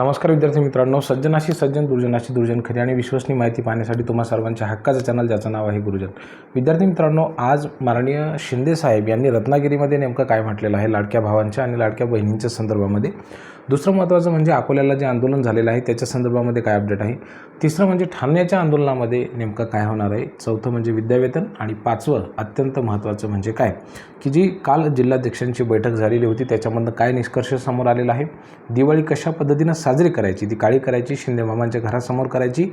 नमस्कार विद्यार्थी मित्रांनो, सज्जनाशी सज्जन, दुर्जनाशी दुर्जन, खरी आणि विश्वसनीय माहिती पाहण्यासाठी तुम्हा सर्वांच्या हक्काचं चॅनल ज्याचं नाव आहे गुरुजन. विद्यार्थी मित्रांनो, आज माननीय शिंदे साहेब यांनी रत्नागिरीमध्ये नेमकं काय म्हटलेलं आहे लाडक्या भावांच्या आणि लाडक्या बहिणींच्या संदर्भामध्ये. दुसरं महत्त्वाचं म्हणजे अकोल्याला जे आंदोलन झालेलं आहे त्याच्या संदर्भामध्ये काय अपडेट आहे. तिसरं म्हणजे ठाण्याच्या आंदोलनामध्ये नेमकं काय होणार आहे. चौथं म्हणजे विद्यावेतन. आणि पाचवं अत्यंत महत्त्वाचं म्हणजे काय की जी काल जिल्हाध्यक्षांची बैठक झालेली होती त्याच्यामधनं काय निष्कर्ष समोर आलेला आहे. दिवाळी कशा पद्धतीनं साजरी करायची, ती काळी करायची, शिंदे मामांच्या घरासमोर करायची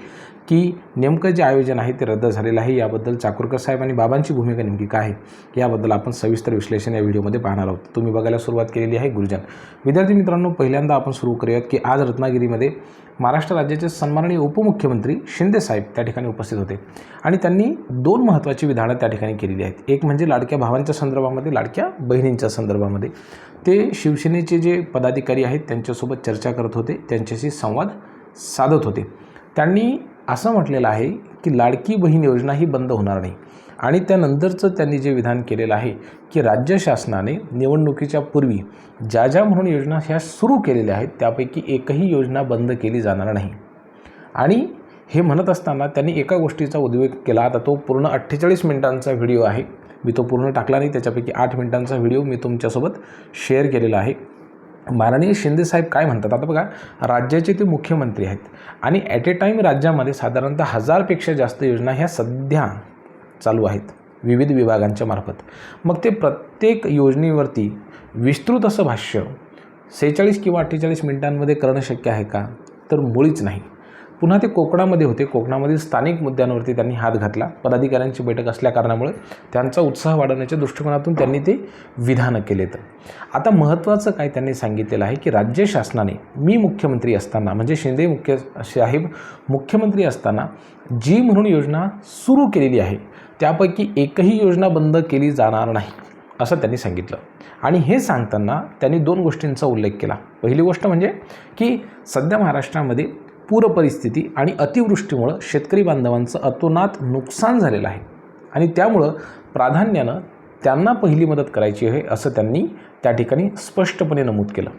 की नेमकं जे आयोजन आहे ते रद्द झालेलं आहे. याबद्दल चाकूरकर साहेब आणि बाबांची भूमिका नेमकी काय आहे याबद्दल आपण सविस्तर विश्लेषण या व्हिडिओमध्ये पाहणार आहोत. तुम्ही बघायला सुरुवात केलेली आहे गुरुजन. विद्यार्थी मित्रांनो, पहिल्यांदा आपण सुरू करूयात की आज रत्नागिरीमध्ये महाराष्ट्र राज्याचे सन्माननीय उपमुख्यमंत्री शिंदे साहेब त्या ठिकाणी उपस्थित होते आणि त्यांनी दोन महत्त्वाची विधानं त्या ठिकाणी केलेली आहेत. एक म्हणजे लाडक्या भावांच्या संदर्भामध्ये, लाडक्या बहिणींच्या संदर्भामध्ये. ते शिवसेनेचे जे पदाधिकारी आहेत त्यांच्यासोबत चर्चा करत होते, त्यांच्याशी संवाद साधत होते. त्यांनी असं म्हटलेलं आहे की लाडकी बहीण योजना ही बंद होणार नाही. आणि त्यानंतरचं त्यांनी जे विधान केलेलं आहे की राज्य शासनाने निवडणुकीच्या पूर्वी ज्या ज्या म्हणून योजना ह्या सुरू केलेल्या आहेत त्यापैकी एकही योजना बंद केली जाणार नाही. आणि हे म्हणत असताना त्यांनी एका गोष्टीचा उल्लेख केला. आता तो पूर्ण 48 मिनिटांचा व्हिडिओ आहे, मी तो पूर्ण टाकला नाही, त्याच्यापैकी 8 मिनिटांचा व्हिडिओ मी तुमच्यासोबत शेअर केलेला आहे. माननीय शिंदेसाहेब काय म्हणतात, आता बघा, राज्याचे ते मुख्यमंत्री आहेत आणि ॲट ए टाईम राज्यामध्ये साधारणतः 1000पेक्षा जास्त योजना ह्या सध्या चालू आहेत विविध विभागांच्या मार्फत. मग ते प्रत्येक योजनेवरती विस्तृत असं भाष्य 46 किंवा 48 मिनिटांमध्ये करणं शक्य आहे का, तर मुळीच नाही. पुन्हा ते कोकणामध्ये होते, कोकणामधील स्थानिक मुद्द्यांवरती त्यांनी हात घातला. पदाधिकाऱ्यांची बैठक असल्या कारणामुळे त्यांचा उत्साह वाढवण्याच्या दृष्टिकोनातून त्यांनी ते विधानं केलेत. आता महत्त्वाचं काय त्यांनी सांगितलेलं आहे की राज्य शासनाने मी मुख्यमंत्री असताना, म्हणजे शिंदे साहेब मुख्यमंत्री असताना जी म्हणून योजना सुरू केलेली आहे त्यापैकी एकही योजना बंद केली जाणार नाही असं त्यांनी सांगितलं. आणि हे सांगताना त्यांनी दोन गोष्टींचा उल्लेख केला. पहिली गोष्ट म्हणजे की सध्या महाराष्ट्रामध्ये पूर परिस्थिती आणि अतिवृष्टीमुळं शेतकरी बांधवांचं अतोनात नुकसान झालेलं आहे आणि त्यामुळं प्राधान्यानं त्यांना पहिली मदत करायची आहे असं त्यांनी त्या ठिकाणी स्पष्टपणे नमूद केलं.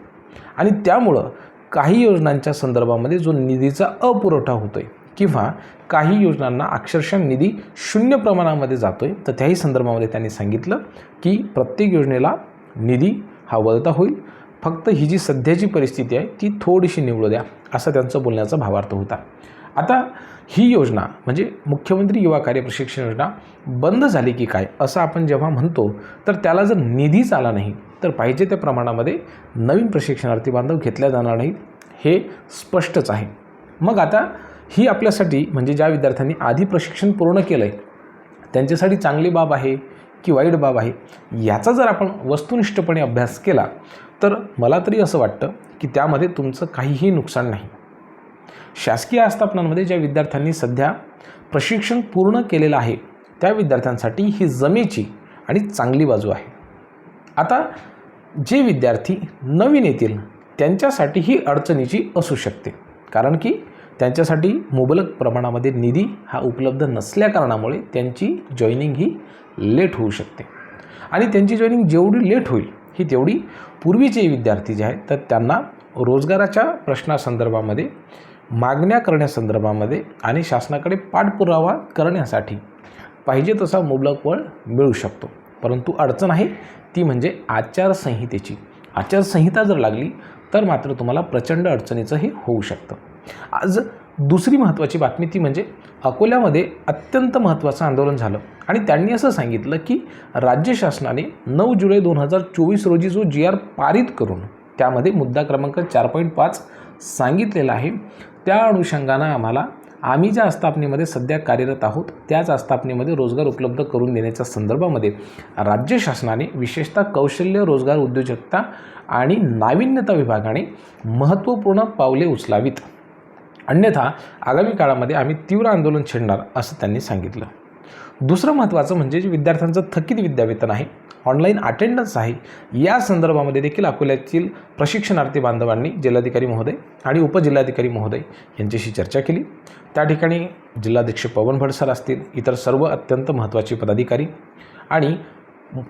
आणि त्यामुळं काही योजनांच्या संदर्भामध्ये जो निधीचा अपुरवठा होतो आहे किंवा काही योजनांना अक्षरशः निधी 0 प्रमाणामध्ये जातो आहे, तर त्याही संदर्भामध्ये त्यांनी सांगितलं की प्रत्येक योजनेला निधी हा वळता होईल, फक्त ही जी सध्याची परिस्थिती आहे ती थोडीशी निवडू द्या, असा त्यांचा बोलण्याचा भावार्थ होता. आता ही योजना म्हणजे मुख्यमंत्री युवा कार्य प्रशिक्षण योजना बंद झाली की काय असं आपण जेव्हा म्हणतो, तर त्याला जर निधीच आला नाही तर पाहिजे त्या प्रमाणामध्ये नवीन प्रशिक्षणार्थी बांधव घेतल्या जाणार नाहीत, हे स्पष्टच आहे. मग आता ही आपल्यासाठी म्हणजे ज्या विद्यार्थ्यांनी आधी प्रशिक्षण पूर्ण केलं आहे त्यांच्यासाठी चांगली बाब आहे की वाईट बाब आहे, याचा जर आपण वस्तुनिष्ठपणे अभ्यास केला तर मला तरी असं वाटतं की त्यामध्ये तुमचं काहीही नुकसान नाही. शासकीय आस्थापनांमध्ये ज्या विद्यार्थ्यांनी सध्या प्रशिक्षण पूर्ण केलेलं आहे त्या विद्यार्थ्यांसाठी ही जमेची आणि चांगली बाजू आहे. आता जे विद्यार्थी नवीन येतील त्यांच्यासाठी ही अडचणीची असू शकते, कारण की त्यांच्यासाठी मुबलक प्रमाणामध्ये निधी हा उपलब्ध नसल्या कारणामुळे त्यांची जॉईनिंग ही लेट होऊ शकते. आणि त्यांची जॉईनिंग जेवढी लेट होईल ही तेवढी पूर्वीचे विद्यार्थी जे आहेत तर त्यांना रोजगाराच्या प्रश्नासंदर्भामध्ये, मागण्या करण्यासंदर्भामध्ये आणि शासनाकडे पाठपुरावा करण्यासाठी पाहिजे तसा मुबलक वेळ मिळू शकतो. परंतु अडचण आहे ती म्हणजे आचारसंहितेची. आचारसंहिता जर लागली तर मात्र तुम्हाला प्रचंड अडचणीचं हे होऊ शकतं. आज दुसरी महत्त्वाची बातमी ती म्हणजे अकोल्यामध्ये अत्यंत महत्त्वाचं आंदोलन झालं आणि त्यांनी असं सांगितलं की राज्य शासनाने 9 जुलै 2024 रोजी जो GR पारित करून त्यामध्ये मुद्दा क्रमांक 4.5 सांगितलेला आहे, त्या अनुषंगानं आम्ही ज्या आस्थापनेमध्ये सध्या कार्यरत आहोत त्याच आस्थापनेमध्ये रोजगार उपलब्ध करून देण्याच्या संदर्भामध्ये राज्य शासनाने विशेषतः कौशल्य, रोजगार, उद्योजकता आणि नाविन्यता विभागाने महत्त्वपूर्ण पावले उचलावीत, अन्यथा आगामी काळामध्ये आम्ही तीव्र आंदोलन छेडणार असं त्यांनी सांगितलं. दुसरं महत्त्वाचं म्हणजे जे विद्यार्थ्यांचं थकीत विद्यावेतन आहे, ऑनलाईन अटेंडन्स आहे, या संदर्भामध्ये देखील अकोल्यातील प्रशिक्षणार्थी बांधवांनी जिल्हाधिकारी महोदय आणि उपजिल्हाधिकारी महोदय यांच्याशी चर्चा केली. त्या ठिकाणी जिल्हाध्यक्ष पवन भट सर असतील, इतर सर्व अत्यंत महत्त्वाचे पदाधिकारी आणि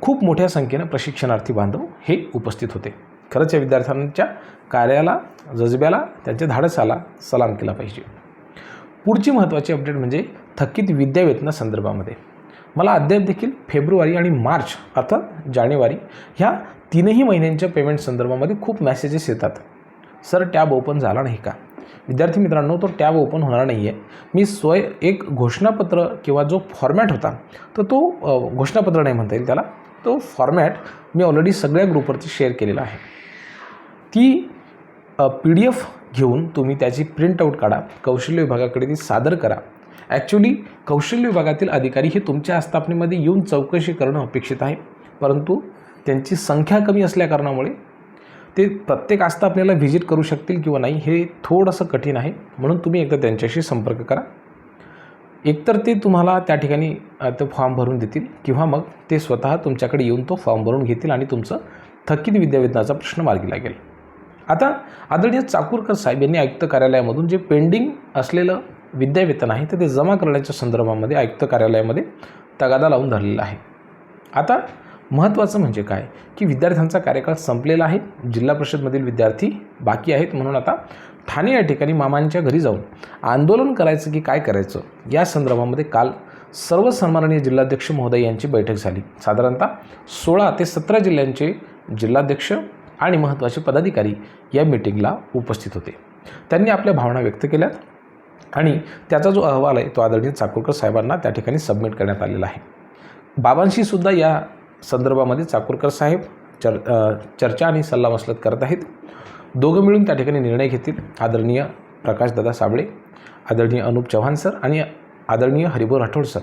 खूप मोठ्या संख्येनं प्रशिक्षणार्थी बांधव हे उपस्थित होते. खरंच या विद्यार्थ्यांच्या कार्याला, जज्ब्याला, त्यांच्या धाडसाला सलाम केला पाहिजे. पुढची महत्त्वाची अपडेट म्हणजे थकीत विद्यावेतनासंदर्भामध्ये मला अद्याप देखील फेब्रुवारी आणि मार्च अर्थात जानेवारी ह्या 3ही महिन्यांच्या पेमेंट संदर्भामध्ये खूप मेसेजेस येतात. सर टॅब ओपन झाला नाही का? विद्यार्थी मित्रांनो, तो टॅब ओपन होणार नाही आहे. मी एक घोषणापत्र किंवा जो फॉर्मॅट होता तर तो घोषणापत्र नाही म्हणता येईल त्याला, तो फॉर्मॅट मी ऑलरेडी सगळ्या ग्रुपवरती शेअर केलेला आहे. ती PDF घेऊन तुम्ही त्याची प्रिंटआउट काढा, कौशल्य विभागाकडे ती सादर करा. ॲक्च्युली कौशल्य विभागातील अधिकारी हे तुमच्या आस्थापनेमध्ये येऊन चौकशी करणं अपेक्षित आहे, परंतु त्यांची संख्या कमी असल्याकारणामुळे ते प्रत्येक आस्थापनेला व्हिजिट करू शकतील किंवा नाही हे थोडंसं कठीण आहे. म्हणून तुम्ही एकदा त्यांच्याशी संपर्क करा. एकतर ते तुम्हाला त्या ठिकाणी तो फॉर्म भरून देतील किंवा मग ते स्वतः तुमच्याकडे येऊन तो फॉर्म भरून घेतील आणि तुमचं थकीत विद्यावेतनाचा प्रश्न मार्गी लागेल. आता आदरणीय चाकूरकर साहेब यांनी आयुक्त कार्यालयामधून जे पेंडिंग असलेलं विद्यावेतन आहे तर ते जमा करण्याच्या संदर्भामध्ये आयुक्त कार्यालयामध्ये तगादा लावून धरलेला आहे. आता महत्त्वाचं म्हणजे काय की विद्यार्थ्यांचा कार्यकाळ संपलेला आहे, जिल्हा परिषदमधील विद्यार्थी बाकी आहेत. म्हणून आता ठाणे या ठिकाणी मामांच्या घरी जाऊन आंदोलन करायचं की काय करायचं या संदर्भामध्ये काल सर्व सन्माननीय जिल्हाध्यक्ष महोदय यांची बैठक झाली. साधारणतः 16 ते 17 जिल्ह्यांचे जिल्हाध्यक्ष आणि महत्त्वाचे पदाधिकारी या मीटिंगला उपस्थित होते. त्यांनी आपल्या भावना व्यक्त केल्यात आणि त्याचा जो अहवाल आहे तो आदरणीय चाकूरकर साहेबांना त्या ठिकाणी सबमिट करण्यात आलेला आहे. बाबांशी सुद्धा या संदर्भामध्ये चाकूरकर साहेब चर्चा आणि सल्लामसलत करत आहेत. दोघं मिळून त्या ठिकाणी निर्णय घेतील. आदरणीय प्रकाशदादा साबळे, आदरणीय अनुप चव्हाण सर आणि आदरणीय हरिभाऊ राठोड सर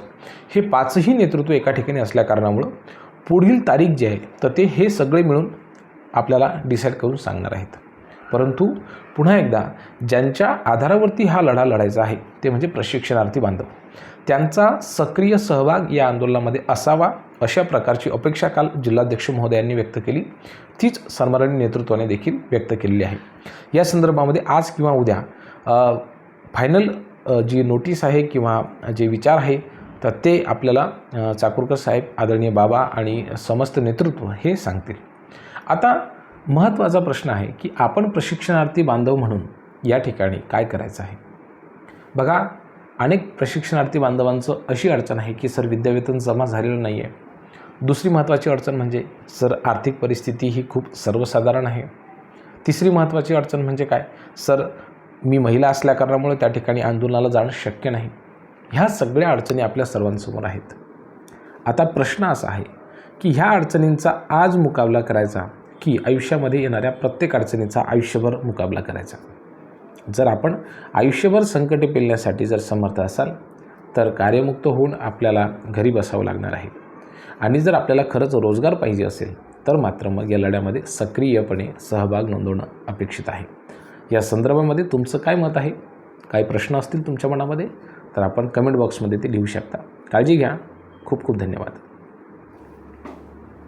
हे 5ही नेतृत्व एका ठिकाणी असल्याकारणामुळं पुढील तारीख जी आहे तर ते हे सगळे मिळून आपल्याला डिसाईड करून सांगणार आहेत. परंतु पुन्हा एकदा ज्यांच्या आधारावरती हा लढा लढायचा आहे ते म्हणजे प्रशिक्षणार्थी बांधव, त्यांचा सक्रिय सहभाग या आंदोलनामध्ये असावा अशा प्रकारची अपेक्षा काल जिल्हाध्यक्ष महोदयांनी व्यक्त केली. तीच सन्माननीय नेतृत्वाने देखील व्यक्त केलेली आहे. या संदर्भामध्ये आज किंवा उद्या फायनल जी नोटीस आहे किंवा जे विचार आहे तर ते आपल्याला चाकूरकर साहेब, आदरणीय बाबा आणि समस्त नेतृत्व हे सांगतील. आता महत्त्वाचा प्रश्न आहे की आपण प्रशिक्षणार्थी बांधव म्हणून या ठिकाणी काय करायचं आहे. बघा, अनेक प्रशिक्षणार्थी बांधवांचं अशी अडचण आहे की सर विद्यावेतन जमा झालेलं नाही आहे. दुसरी महत्त्वाची अडचण म्हणजे सर आर्थिक परिस्थिती ही खूप सर्वसाधारण आहे. तिसरी महत्त्वाची अडचण म्हणजे काय, सर मी महिला असल्याकारणामुळे त्या ठिकाणी आंदोलनाला जाणं शक्य नाही. ह्या सगळ्या अडचणी आपल्या सर्वांसमोर आहेत. आता प्रश्न असा आहे की ह्या अडचणींचा आज मुकाबला करायचा की आयुष्यामध्ये येणाऱ्या प्रत्येक अडचणीचा आयुष्यभर मुकाबला करायचा. जर आपण आयुष्यभर संकटे पेलण्यासाठी जर समर्थ असाल तर कार्यमुक्त होऊन आपल्याला घरी बसावं लागणार आहे. आणि जर आपल्याला खरंच रोजगार पाहिजे असेल तर मात्र मग या लढ्यामध्ये सक्रियपणे सहभाग नोंदवणं अपेक्षित आहे. या संदर्भामध्ये तुमचं काय मत आहे, काही प्रश्न असतील तुमच्या मनामध्ये तर आपण कमेंट बॉक्समध्ये ते लिहू शकता. काळजी घ्या. खूप खूप धन्यवाद.